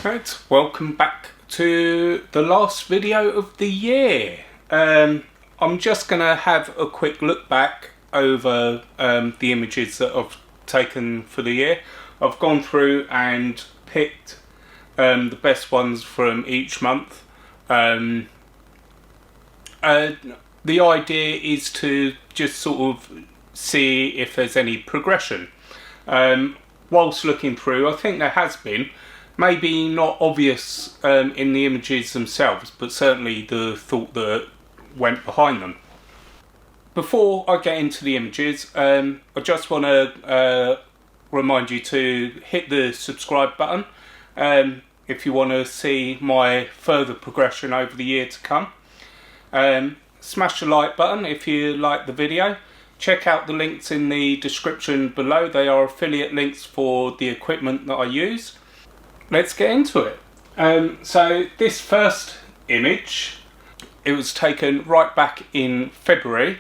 Right, welcome back to the last video of the year. I'm just going to have a quick look back over the images that I've taken for the year. I've gone through and picked the best ones from each month. The idea is to just sort of see if there's any progression. Whilst looking through, I think there has been. Maybe not obvious in the images themselves, but certainly the thought that went behind them. Before I get into the images, I just want to remind you to hit the subscribe button if you want to see my further progression over the year to come. Smash the like button if you like the video. Check out the links in the description below. They are affiliate links for the equipment that I use. Let's get into it. So this first image, it was taken right back in February.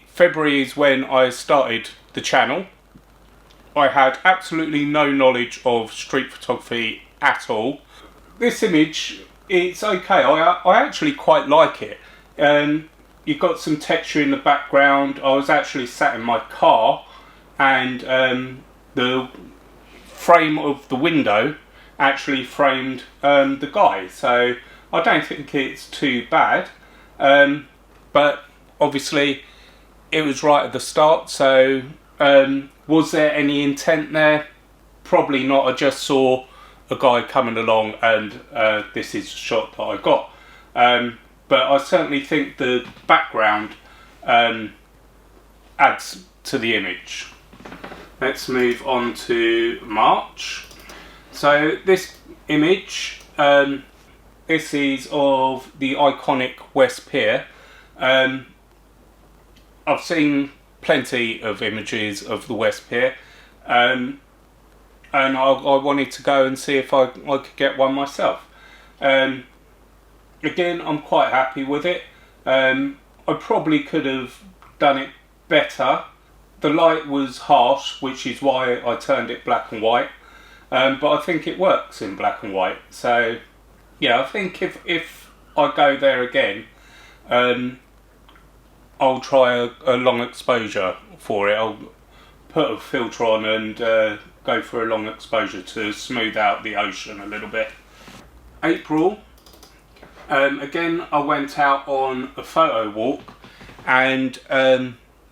February is when I started the channel. I had absolutely no knowledge of street photography at all. This image, it's okay. I actually quite like it. You've got some texture in the background. I was actually sat in my car and the frame of the window actually framed the guy, so I don't think it's too bad, but obviously it was right at the start, so was there any intent there? Probably not. I just saw a guy coming along and this is a shot that I got, but I certainly think the background adds to the image. Let's move on to March. So this image, this is of the iconic West Pier. I've seen plenty of images of the West Pier, and I wanted to go and see if I could get one myself. Again, I'm quite happy with it. I probably could have done it better. The light was harsh, which is why I turned it black and white. But I think it works in black and white. So yeah, I think if I go there again, I'll try a long exposure for it. I'll put a filter on and go for a long exposure to smooth out the ocean a little bit. April, again I went out on a photo walk, and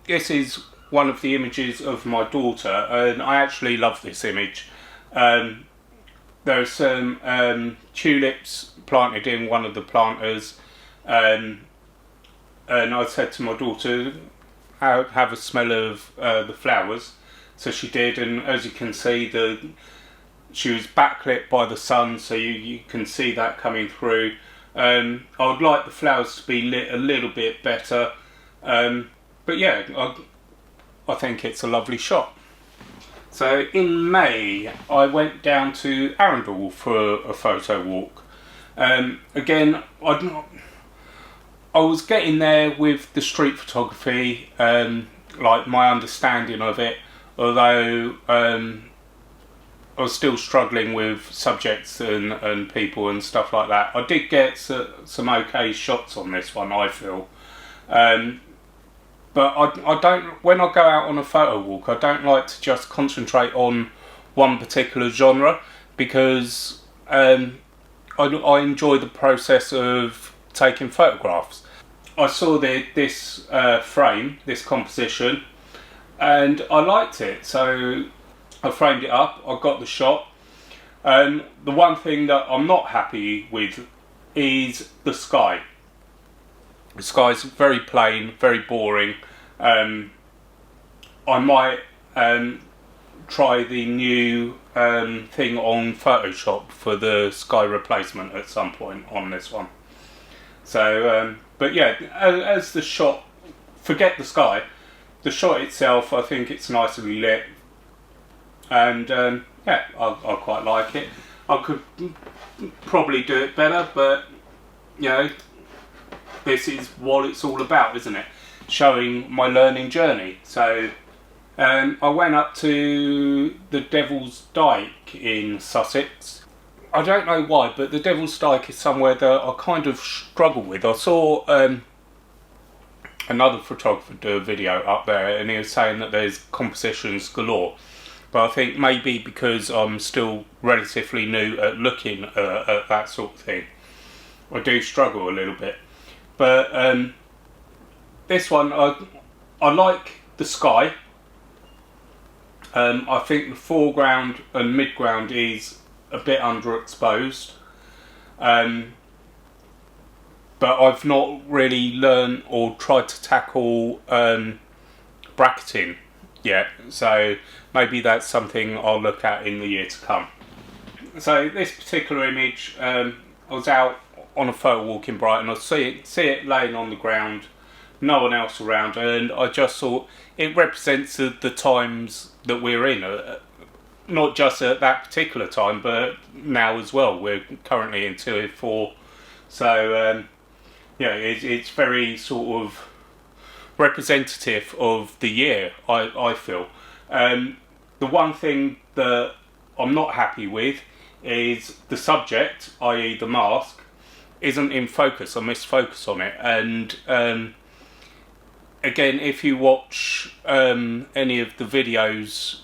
this is one of the images of my daughter, and I actually love this image. There are some tulips planted in one of the planters, and I said to my daughter, have a smell of the flowers. So she did, and as you can see, she was backlit by the sun, so you can see that coming through. I would like the flowers to be lit a little bit better, but yeah, I think it's a lovely shot. So in May, I went down to Arundel for a photo walk. Again, I was getting there with the street photography, like my understanding of it, although I was still struggling with subjects and people and stuff like that. I did get some okay shots on this one, I feel. But I don't, when I go out on a photo walk, I don't like to just concentrate on one particular genre, because I enjoy the process of taking photographs. I saw this frame, this composition, and I liked it, so I framed it up, I got the shot. The one thing that I'm not happy with is the sky. The sky's very plain, very boring. I might try the new thing on Photoshop for the sky replacement at some point on this one. So, but yeah, as the shot, forget the sky, the shot itself, I think it's nicely lit, and yeah, I quite like it. I could probably do it better, but you know, this is what it's all about, isn't it? Showing my learning journey. So I went up to the Devil's Dyke in Sussex. I don't know why, but the Devil's Dyke is somewhere that I kind of struggle with. I saw another photographer do a video up there, and he was saying that there's compositions galore. But I think maybe because I'm still relatively new at looking at that sort of thing, I do struggle a little bit. But this one, I like the sky. I think the foreground and midground is a bit underexposed. But I've not really learned or tried to tackle bracketing yet, so maybe that's something I'll look at in the year to come. So this particular image, I was out on a photo walk in Brighton. I see it laying on the ground, no one else around, and I just thought it represents the times that we're in, not just at that particular time, but now as well. We're currently in Tier 4, so yeah, it's very sort of representative of the year, I feel. The one thing that I'm not happy with is the subject, i.e. the mask, isn't in focus. I missed focus on it. And again, if you watch any of the videos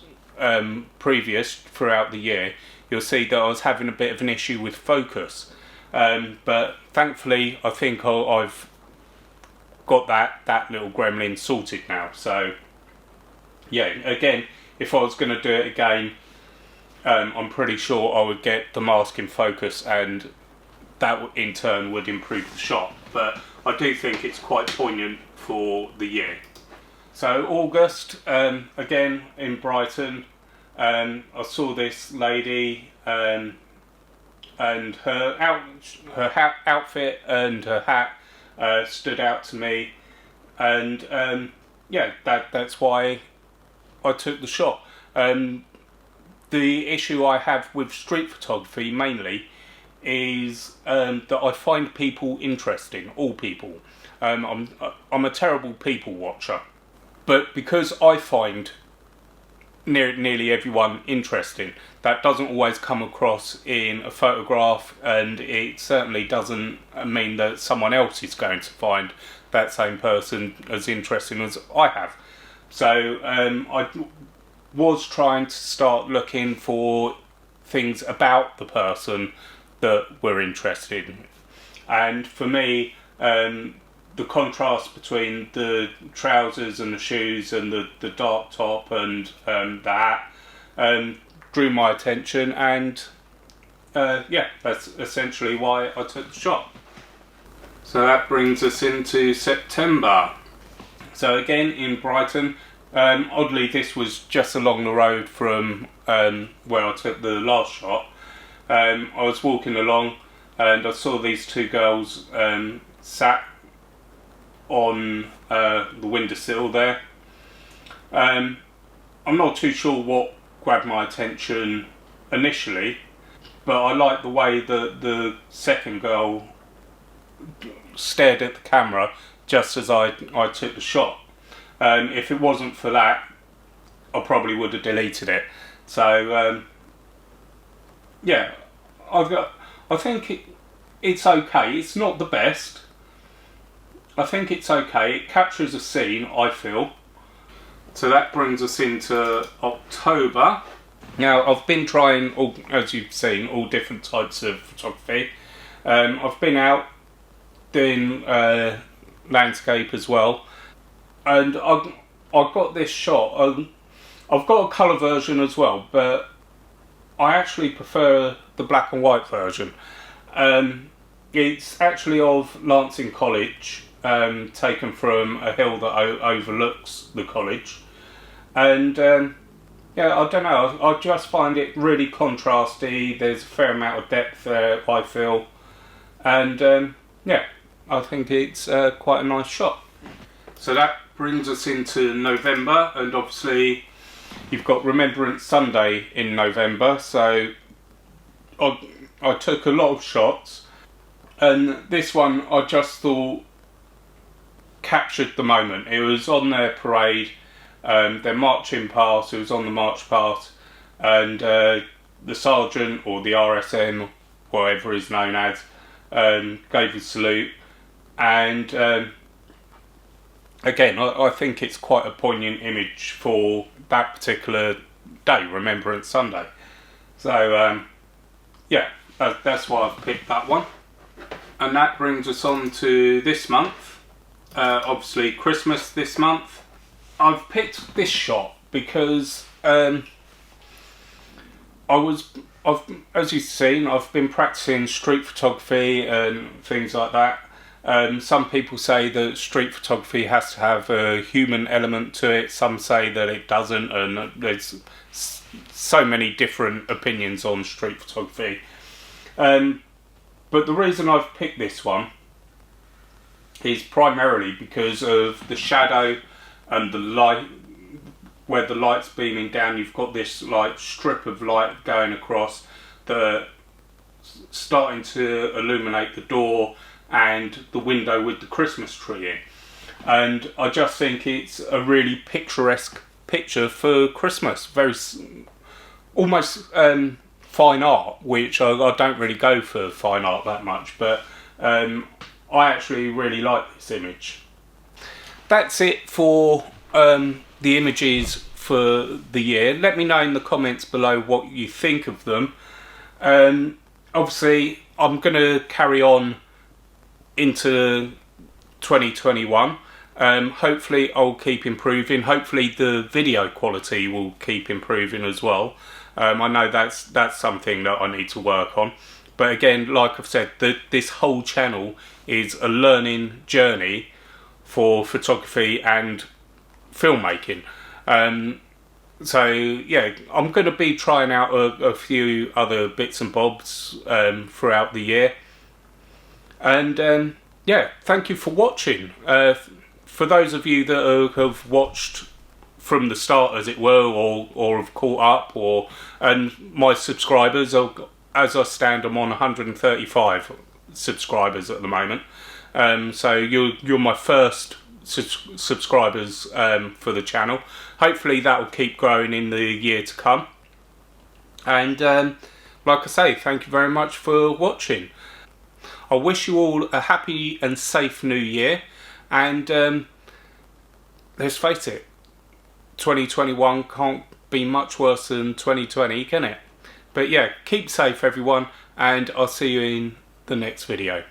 previous throughout the year, you'll see that I was having a bit of an issue with focus. But thankfully, I think I've got that little gremlin sorted now. So yeah, again, if I was going to do it again, I'm pretty sure I would get the mask in focus, and that in turn would improve the shot. But I do think it's quite poignant for the year. So August, again in Brighton, I saw this lady, and her outfit and her hat stood out to me, and yeah, that's why I took the shot. The issue I have with street photography mainly is that I find people interesting, all people. I'm a terrible people watcher, but because I find nearly everyone interesting, that doesn't always come across in a photograph, and it certainly doesn't mean that someone else is going to find that same person as interesting as I have. So I was trying to start looking for things about the person that we're interested in, and for me, the contrast between the trousers and the shoes and the dark top and the hat drew my attention, and yeah, that's essentially why I took the shot. So that brings us into September. So again in Brighton, oddly this was just along the road from where I took the last shot. I was walking along and I saw these two girls sat on the windowsill there. I'm not too sure what grabbed my attention initially, but I liked the way that the second girl stared at the camera just as I took the shot. If it wasn't for that, I probably would have deleted it. So yeah, I think it's okay. It's not the best. I think it's okay. It captures a scene, I feel. So that brings us into October. Now, I've been trying, as you've seen, all different types of photography. I've been out doing landscape as well, and I've got this shot. I've got a colour version as well, but I actually prefer the black and white version. It's actually of Lancing College, taken from a hill that overlooks the college, and yeah, I don't know, I just find it really contrasty. There's a fair amount of depth there, I feel, and yeah, I think it's quite a nice shot. So that brings us into November, and obviously you've got Remembrance Sunday in November, so I took a lot of shots, and this one I just thought captured the moment. It was on their parade, they're marching past, it was on the march past, and the sergeant or the RSM, whatever is known as, gave a salute, and again, I think it's quite a poignant image for that particular day, Remembrance Sunday. So yeah, that's why I've picked that one. And that brings us on to this month, obviously Christmas this month. I've picked this shot because as you've seen, I've been practicing street photography and things like that. Some people say that street photography has to have a human element to it. Some say that it doesn't, and there's so many different opinions on street photography. But the reason I've picked this one is primarily because of the shadow and the light. Where the light's beaming down, you've got this like strip of light going across, the starting to illuminate the door and the window with the Christmas tree in. And I just think it's a really picturesque picture for Christmas. Very almost fine art, which I don't really go for fine art that much, but I actually really like this image. That's it for the images for the year. Let me know in the comments below what you think of them. Obviously, I'm going to carry on into 2021. Hopefully I'll keep improving. Hopefully the video quality will keep improving as well. I know that's something that I need to work on. But again, like I've said, this whole channel is a learning journey for photography and filmmaking. So yeah, I'm going to be trying out a few other bits and bobs throughout the year. And yeah, thank you for watching. For those of you that have watched from the start, as it were, or have caught up, and my subscribers, as I stand, I'm on 135 subscribers at the moment. So you're my first subscribers for the channel. Hopefully that will keep growing in the year to come. And like I say, thank you very much for watching. I wish you all a happy and safe new year, and let's face it, 2021 can't be much worse than 2020, can it? But yeah, keep safe everyone, and I'll see you in the next video.